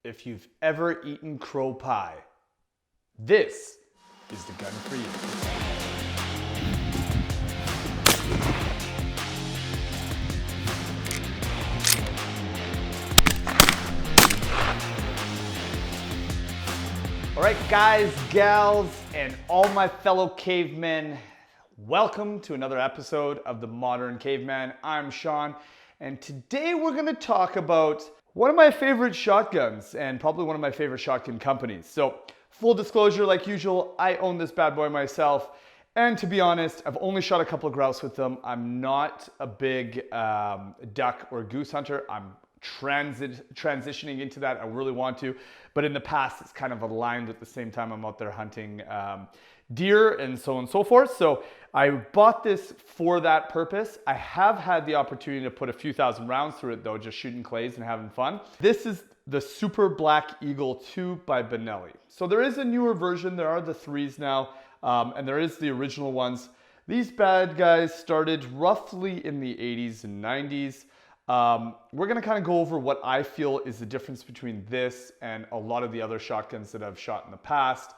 if you've ever eaten crow pie, this is the gun for you. All right, guys, gals, and all my fellow cavemen, welcome to another episode of The Modern Caveman. I'm Sean, and today we're gonna talk about one of my favorite shotguns and probably one of my favorite shotgun companies. So, full disclosure, like usual, I own this bad boy myself, and to be honest, I've only shot a couple of grouse with them. I'm not a big duck or goose hunter. I'm transitioning into that. I really want to, but in the past it's kind of aligned at the same time I'm out there hunting deer and so on and so forth. So I bought this for that purpose. I have had the opportunity to put a few thousand rounds through it though, just shooting clays and having fun. This is the Super Black Eagle 2 by Benelli. So there is a newer version. There are the 3s now, and there is the original ones. These bad guys started roughly in the 80s and 90s. We're gonna kind of go over what I feel is the difference between this and a lot of the other shotguns that I've shot in the past.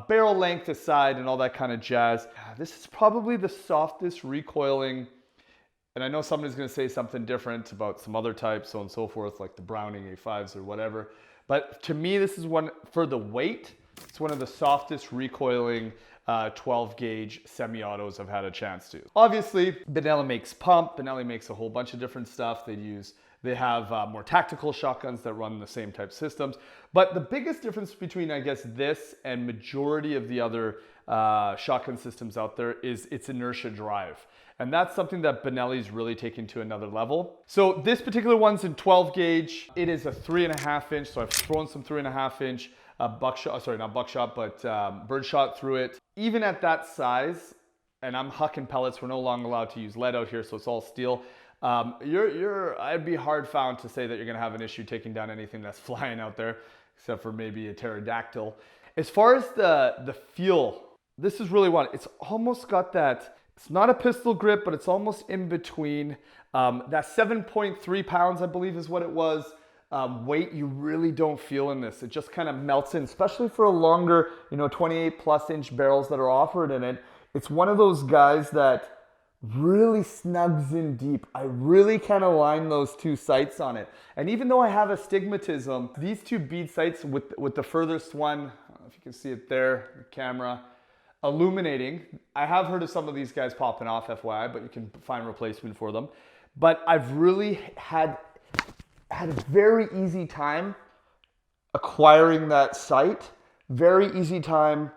Barrel length aside and all that kind of jazz. This is probably the softest recoiling, and I know somebody's gonna say something different about some other types, so on and so forth, like the Browning A5s or whatever. But to me, this is one, for the weight, it's one of the softest recoiling 12 gauge semi-autos I've had a chance to. Obviously, Benelli makes pump. Benelli makes a whole bunch of different stuff. They have more tactical shotguns that run the same type systems. But the biggest difference between, I guess, this and majority of the other shotgun systems out there is its inertia drive. And that's something that Benelli's really taken to another level. So this particular one's in 12 gauge. It is a 3.5 inch. So I've thrown some 3.5 inch buckshot, sorry, not buckshot, but birdshot through it. Even at that size, and I'm hucking pellets, we're no longer allowed to use lead out here, so it's all steel. I'd be hard found to say that you're gonna have an issue taking down anything that's flying out there, except for maybe a pterodactyl. As far as the feel, this is really one. It's almost got that, it's not a pistol grip, but it's almost in between. That 7.3 pounds, I believe is what it was. Weight you really don't feel in this. It just kind of melts in, especially for a longer, 28 plus inch barrels that are offered in it. It's one of those guys that really snugs in deep. I really kind of line those two sights on it. And even though I have astigmatism, these two bead sights with the furthest one, I don't know if you can see it there, the camera, illuminating. I have heard of some of these guys popping off, FYI, but you can find replacement for them. But I've really had a very easy time acquiring that sight, very easy time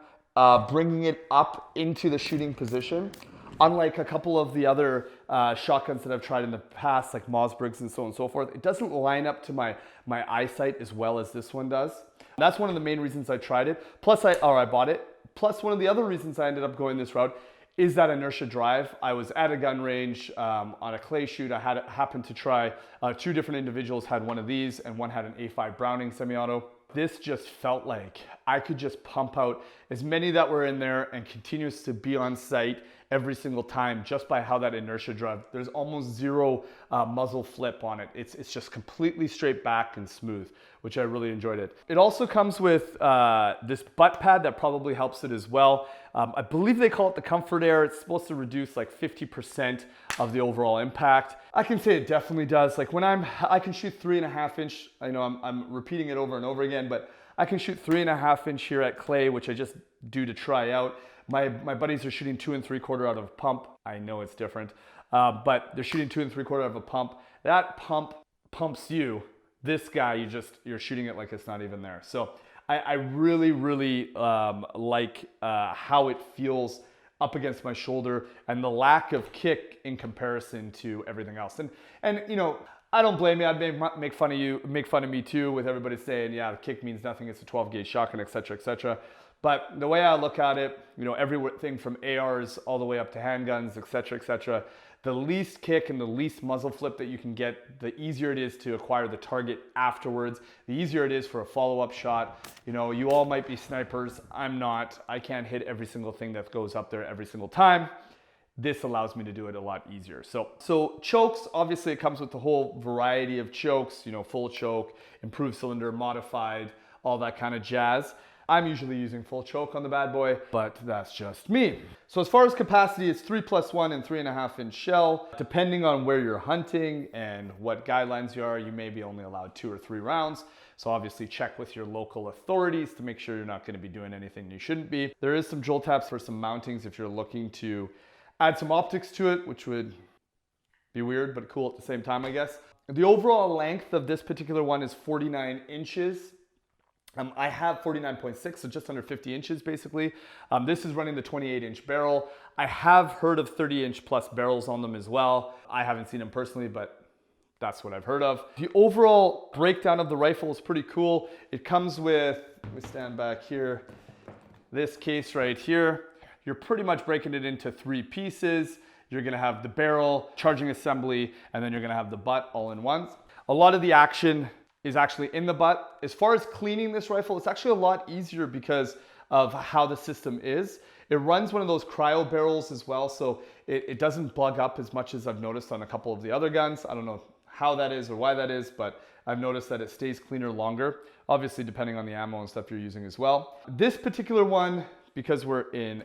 bringing it up into the shooting position. Unlike a couple of the other shotguns that I've tried in the past, like Mossbergs and so on and so forth, it doesn't line up to my eyesight as well as this one does. That's one of the main reasons I tried it. Plus, I bought it. Plus, one of the other reasons I ended up going this route is that inertia drive. I was at a gun range on a clay shoot. I happened to try, two different individuals had one of these and one had an A5 Browning semi-auto. This just felt like I could just pump out as many that were in there and continues to be on sight every single time just by how that inertia drive. There's almost zero muzzle flip on it. It's just completely straight back and smooth, which I really enjoyed it. It also comes with this butt pad that probably helps it as well. I believe they call it the Comfort Air. It's supposed to reduce like 50% of the overall impact. I can say it definitely does. Like when I can shoot 3.5 inch, I know I'm repeating it over and over again, but I can shoot 3.5 inch here at clay, which I just do to try out. My buddies are shooting 2 3/4 out of a pump. I know it's different, but they're shooting 2 3/4 out of a pump. That pump pumps you. This guy, you're shooting it like it's not even there. So I really, really like how it feels up against my shoulder and the lack of kick in comparison to everything else. And I don't blame you. I'd make fun of me too, with everybody saying, yeah, the kick means nothing. It's a 12 gauge shotgun, etc., etc. But the way I look at it, everything from ARs all the way up to handguns, etc., etc., the least kick and the least muzzle flip that you can get, the easier it is to acquire the target afterwards, the easier it is for a follow-up shot. You all might be snipers. I'm not. I can't hit every single thing that goes up there every single time. this allows me to do it a lot easier. So chokes, obviously it comes with the whole variety of chokes, you know, full choke, improved cylinder, modified, all that kind of jazz. I'm usually using full choke on the bad boy, but that's just me. So as far as capacity, it's 3+1 and 3.5 inch shell. Depending on where you're hunting and what guidelines you are, you may be only allowed 2 or 3 rounds. So obviously check with your local authorities to make sure you're not going to be doing anything you shouldn't be. There is some jolt taps for some mountings if you're looking to add some optics to it, which would be weird but cool at the same time, I guess. The overall length of this particular one is 49 inches. I have 49.6, so just under 50 inches basically. This is running the 28-inch barrel. I have heard of 30-inch plus barrels on them as well. I haven't seen them personally, but that's what I've heard of. The overall breakdown of the rifle is pretty cool. It comes with, let me stand back here, this case right here. You're pretty much breaking it into 3 pieces. You're gonna have the barrel, charging assembly, and then you're gonna have the butt all in one. A lot of the action is actually in the butt. As far as cleaning this rifle, it's actually a lot easier because of how the system is. It runs one of those cryo barrels as well, so it doesn't bug up as much as I've noticed on a couple of the other guns. I don't know how that is or why that is, but I've noticed that it stays cleaner longer, obviously depending on the ammo and stuff you're using as well. This particular one, because we're in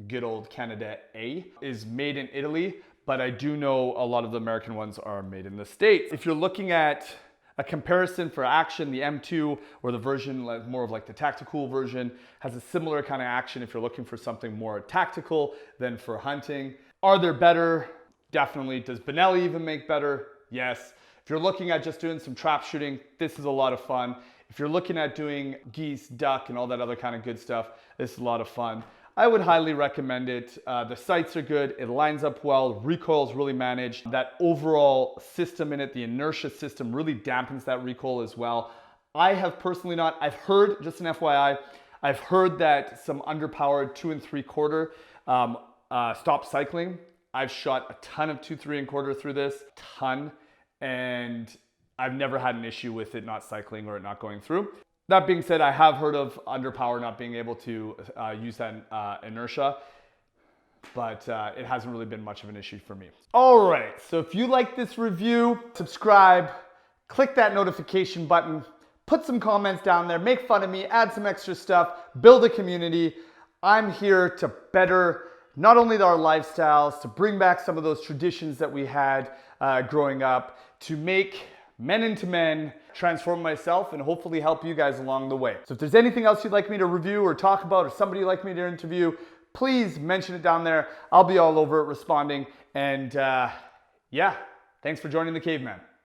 good old Canada A, is made in Italy, but I do know a lot of the American ones are made in the States. If you're looking at a comparison for action, the M2 or the version more of like the tactical version has a similar kind of action if you're looking for something more tactical than for hunting. Are there better? Definitely. Does Benelli even make better? Yes. If you're looking at just doing some trap shooting, this is a lot of fun. If you're looking at doing geese, duck, and all that other kind of good stuff, this is a lot of fun. I would highly recommend it. The sights are good, it lines up well, recoil is really managed. That overall system in it, the inertia system, really dampens that recoil as well. I have personally not, I've heard, just an FYI, I've heard that some underpowered 2 3/4 stop cycling. I've shot a ton of 2 3/4 through this, ton, and I've never had an issue with it not cycling or it not going through. That being said, I have heard of underpower not being able to use that inertia, but it hasn't really been much of an issue for me. All right, so if you like this review, subscribe, click that notification button, put some comments down there, make fun of me, add some extra stuff, build a community. I'm here to better not only our lifestyles, to bring back some of those traditions that we had growing up, to make men into men, transform myself, and hopefully help you guys along the way. So if there's anything else you'd like me to review or talk about, or somebody you'd like me to interview, please mention it down there. I'll be all over it responding. And yeah, thanks for joining the Caveman.